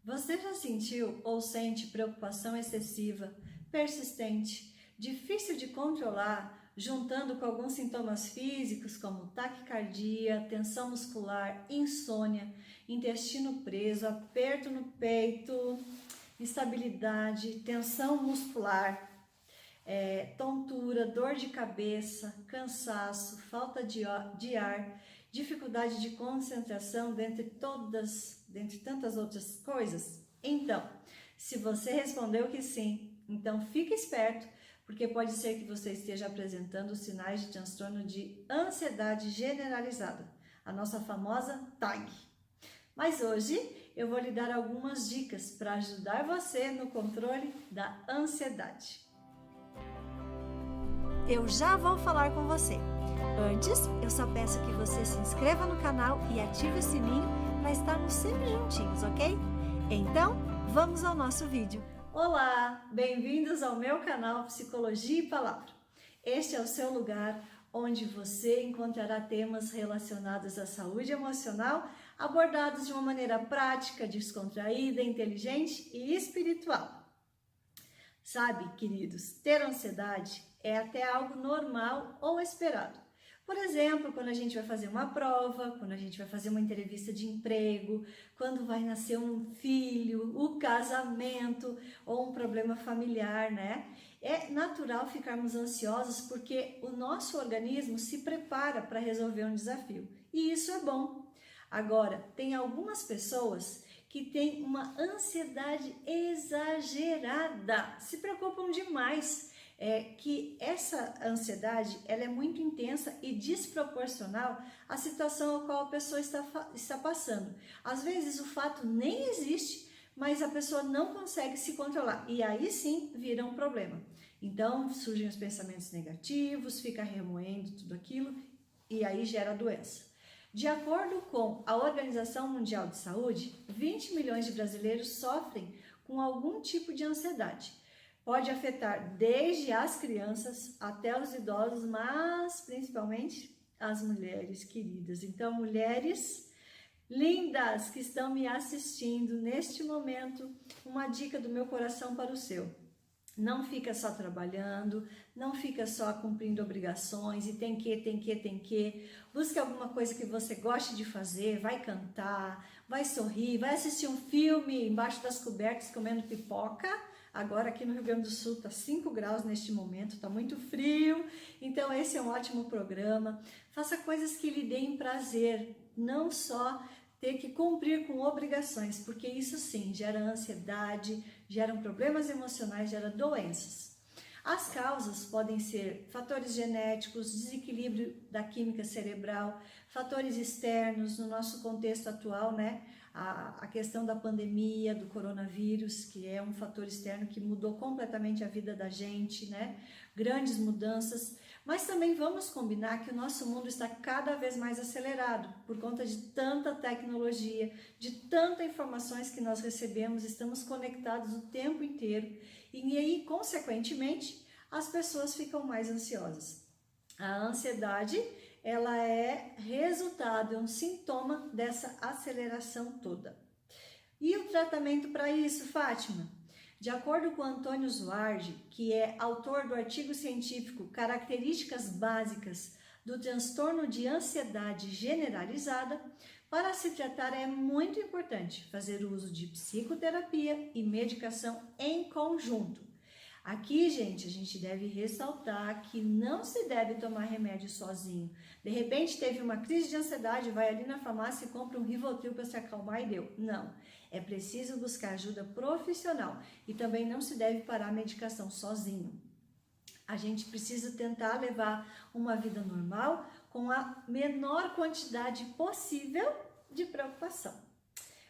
Você já sentiu ou sente preocupação excessiva, persistente, difícil de controlar, juntando com alguns sintomas físicos como taquicardia, tensão muscular, insônia, intestino preso, aperto no peito, instabilidade, tensão muscular, tontura, dor de cabeça, cansaço, falta de ar, dificuldade de concentração, dentre tantas outras coisas? Então, se você respondeu que sim, então fique esperto, porque pode ser que você esteja apresentando sinais de transtorno de ansiedade generalizada, a nossa famosa TAG. Mas hoje eu vou lhe dar algumas dicas para ajudar você no controle da ansiedade. Eu já vou falar com você. Antes, eu só peço que você se inscreva no canal e ative o sininho para estarmos sempre juntinhos, ok? Então, vamos ao nosso vídeo. Olá, bem-vindos ao meu canal Psicologia e Palavra. Este é o seu lugar onde você encontrará temas relacionados à saúde emocional abordados de uma maneira prática, descontraída, inteligente e espiritual. Sabe, queridos, ter ansiedade é até algo normal ou esperado. Por exemplo, quando a gente vai fazer uma prova, quando a gente vai fazer uma entrevista de emprego, quando vai nascer um filho, o casamento ou um problema familiar, né? É natural ficarmos ansiosos porque o nosso organismo se prepara para resolver um desafio. E isso é bom. Agora, tem algumas pessoas que têm uma ansiedade exagerada, se preocupam demais. Que essa ansiedade ela é muito intensa e desproporcional à situação a qual a pessoa está passando. Às vezes o fato nem existe, mas a pessoa não consegue se controlar e aí sim vira um problema. Então surgem os pensamentos negativos, fica remoendo tudo aquilo e aí gera doença. De acordo com a Organização Mundial de Saúde, 20 milhões de brasileiros sofrem com algum tipo de ansiedade. Pode afetar desde as crianças até os idosos, mas principalmente as mulheres queridas. Então, mulheres lindas que estão me assistindo neste momento, uma dica do meu coração para o seu. Não fica só trabalhando, não fica só cumprindo obrigações e tem que. Busque alguma coisa que você goste de fazer, vai cantar, vai sorrir, vai assistir um filme embaixo das cobertas comendo pipoca. Agora aqui no Rio Grande do Sul tá 5 graus neste momento, tá muito frio, então esse é um ótimo programa. Faça coisas que lhe deem prazer, não só ter que cumprir com obrigações, porque isso sim gera ansiedade, geram problemas emocionais, gera doenças. As causas podem ser fatores genéticos, desequilíbrio da química cerebral, fatores externos no nosso contexto atual, né? A questão da pandemia, do coronavírus, que é um fator externo que mudou completamente a vida da gente, né? Grandes mudanças, mas também vamos combinar que o nosso mundo está cada vez mais acelerado por conta de tanta tecnologia, de tantas informações que nós recebemos, estamos conectados o tempo inteiro e aí, consequentemente, as pessoas ficam mais ansiosas. A ansiedade, ela é resultado, é um sintoma dessa aceleração toda. E o tratamento para isso, Fátima? De acordo com Antônio Zuardi, que é autor do artigo científico Características Básicas do Transtorno de Ansiedade Generalizada, para se tratar é muito importante fazer o uso de psicoterapia e medicação em conjunto. Aqui, gente, a gente deve ressaltar que não se deve tomar remédio sozinho. De repente teve uma crise de ansiedade, vai ali na farmácia e compra um Rivotril para se acalmar e deu. Não, é preciso buscar ajuda profissional e também não se deve parar a medicação sozinho. A gente precisa tentar levar uma vida normal com a menor quantidade possível de preocupação.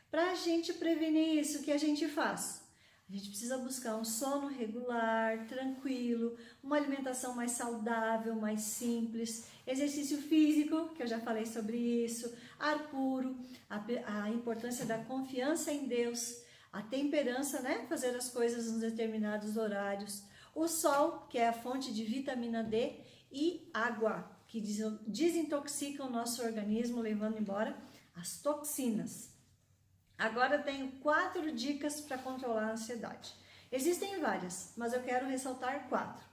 Para a gente prevenir isso, o que a gente faz? A gente precisa buscar um sono regular, tranquilo, uma alimentação mais saudável, mais simples, exercício físico, que eu já falei sobre isso, ar puro, a importância da confiança em Deus, a temperança, né? Fazer as coisas nos determinados horários, o sol, que é a fonte de vitamina D, e água, que desintoxica o nosso organismo, levando embora as toxinas. Agora eu tenho 4 dicas para controlar a ansiedade. Existem várias, mas eu quero ressaltar 4.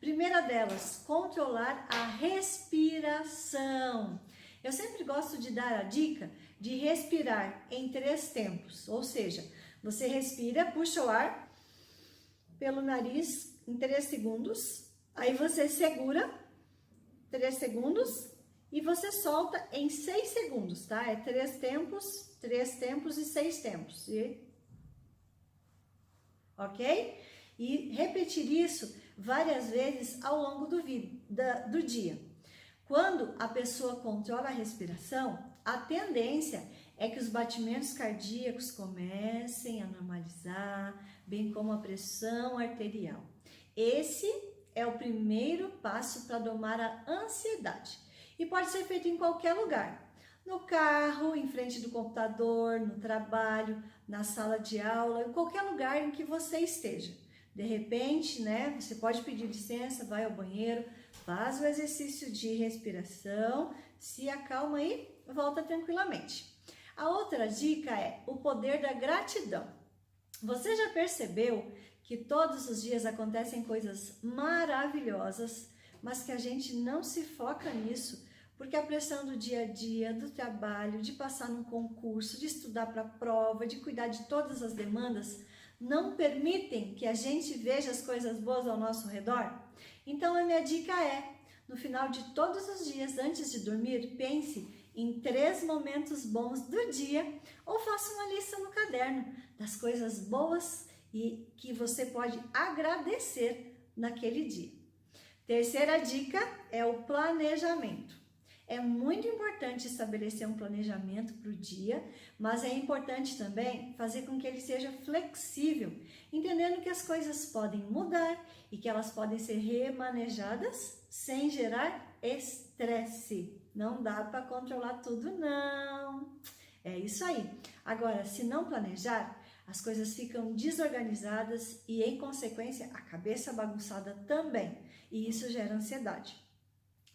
Primeira delas, controlar a respiração. Eu sempre gosto de dar a dica de respirar em 3 tempos, ou seja, você respira, puxa o ar pelo nariz em 3 segundos, aí você segura 3 segundos e você solta em 6 segundos, tá? É 3 tempos e 6 tempos, ok? E repetir isso várias vezes ao longo do dia. Quando a pessoa controla a respiração, a tendência é que os batimentos cardíacos comecem a normalizar, bem como a pressão arterial. Esse é o primeiro passo para domar a ansiedade e pode ser feito em qualquer lugar. No carro, em frente do computador, no trabalho, na sala de aula, em qualquer lugar em que você esteja. De repente, né, você pode pedir licença, vai ao banheiro, faz o exercício de respiração, se acalma e volta tranquilamente. A outra dica é o poder da gratidão. Você já percebeu que todos os dias acontecem coisas maravilhosas, mas que a gente não se foca nisso, porque a pressão do dia a dia, do trabalho, de passar num concurso, de estudar para a prova, de cuidar de todas as demandas, não permitem que a gente veja as coisas boas ao nosso redor? Então a minha dica é, no final de todos os dias, antes de dormir, pense em 3 momentos bons do dia ou faça uma lista no caderno das coisas boas e que você pode agradecer naquele dia. Terceira dica é o planejamento. É muito importante estabelecer um planejamento para o dia, mas é importante também fazer com que ele seja flexível, entendendo que as coisas podem mudar e que elas podem ser remanejadas sem gerar estresse. Não dá para controlar tudo, não. É isso aí. Agora, se não planejar, as coisas ficam desorganizadas e, em consequência, a cabeça bagunçada também. E isso gera ansiedade.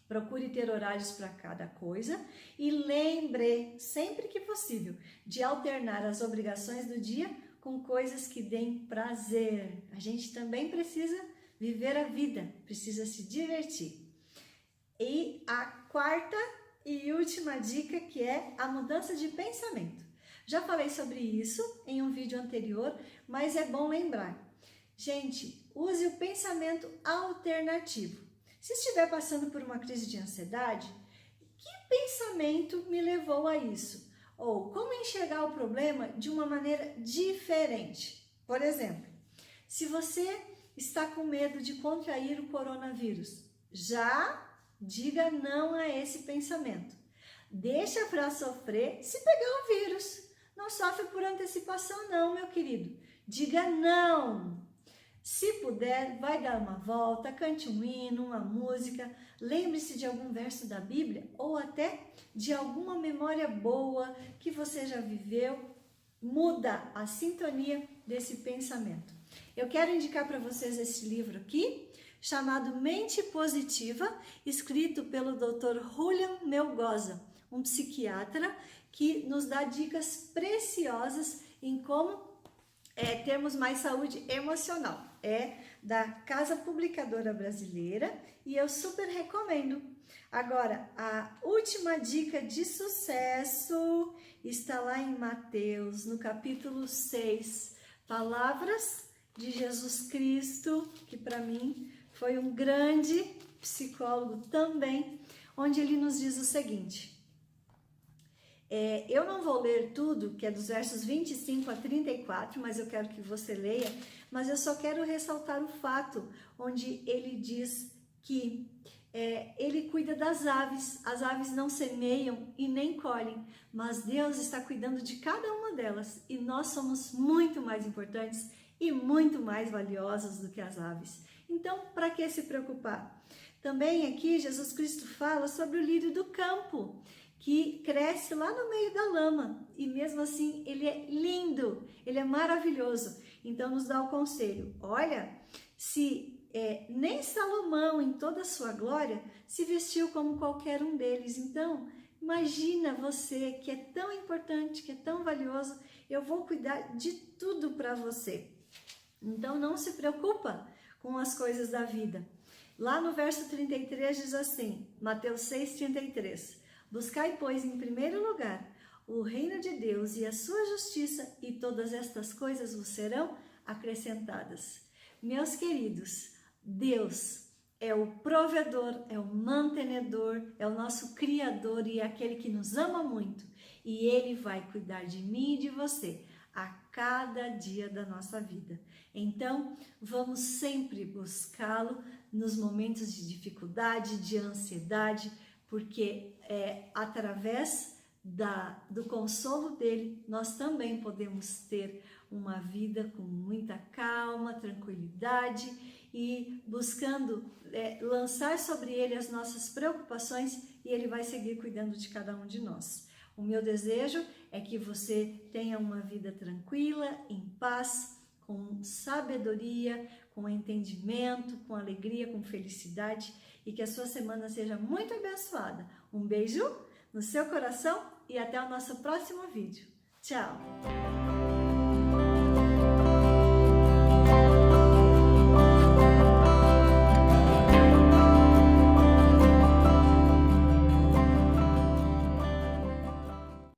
Procure ter horários para cada coisa e lembre, sempre que possível, de alternar as obrigações do dia com coisas que deem prazer. A gente também precisa viver a vida, precisa se divertir. E a quarta e última dica, que é a mudança de pensamento. Já falei sobre isso em um vídeo anterior, mas é bom lembrar. Gente, use o pensamento alternativo. Se estiver passando por uma crise de ansiedade, que pensamento me levou a isso? Ou como enxergar o problema de uma maneira diferente? Por exemplo, se você está com medo de contrair o coronavírus, já diga não a esse pensamento. Deixa para sofrer se pegar o vírus. Não sofre por antecipação não, meu querido. Diga não. Se puder, vai dar uma volta, cante um hino, uma música, lembre-se de algum verso da Bíblia ou até de alguma memória boa que você já viveu. Muda a sintonia desse pensamento. Eu quero indicar para vocês esse livro aqui, chamado Mente Positiva, escrito pelo Dr. Julian Melgoza, um psiquiatra que nos dá dicas preciosas em como termos mais saúde emocional. É da Casa Publicadora Brasileira e eu super recomendo. Agora, a última dica de sucesso está lá em Mateus, no capítulo 6, Palavras de Jesus Cristo, que para mim foi um grande psicólogo também, onde ele nos diz o seguinte. Eu não vou ler tudo, que é dos versos 25 a 34, mas eu quero que você leia, mas eu só quero ressaltar o fato onde ele diz que ele cuida das aves. As aves não semeiam e nem colhem, mas Deus está cuidando de cada uma delas e nós somos muito mais importantes e muito mais valiosas do que as aves. Então, para que se preocupar? Também aqui Jesus Cristo fala sobre o lírio do campo, que cresce lá no meio da lama e mesmo assim ele é lindo, ele é maravilhoso. Então nos dá o conselho, olha, se nem Salomão em toda a sua glória se vestiu como qualquer um deles, então Imagina você que é tão importante, que é tão valioso, eu vou cuidar de tudo para você. Então não se preocupa com as coisas da vida. Lá no verso 33 diz assim, Mateus 6,33, buscai, pois, em primeiro lugar o reino de Deus e a sua justiça, e todas estas coisas vos serão acrescentadas. Meus queridos, Deus é o provedor, é o mantenedor, é o nosso Criador e é aquele que nos ama muito. E Ele vai cuidar de mim e de você a cada dia da nossa vida. Então, vamos sempre buscá-lo nos momentos de dificuldade, de ansiedade, porque é através do consolo dele, nós também podemos ter uma vida com muita calma, tranquilidade e buscando lançar sobre ele as nossas preocupações e ele vai seguir cuidando de cada um de nós. O meu desejo é que você tenha uma vida tranquila, em paz, com sabedoria, com entendimento, com alegria, com felicidade e que a sua semana seja muito abençoada. Um beijo no seu coração e até o nosso próximo vídeo. Tchau!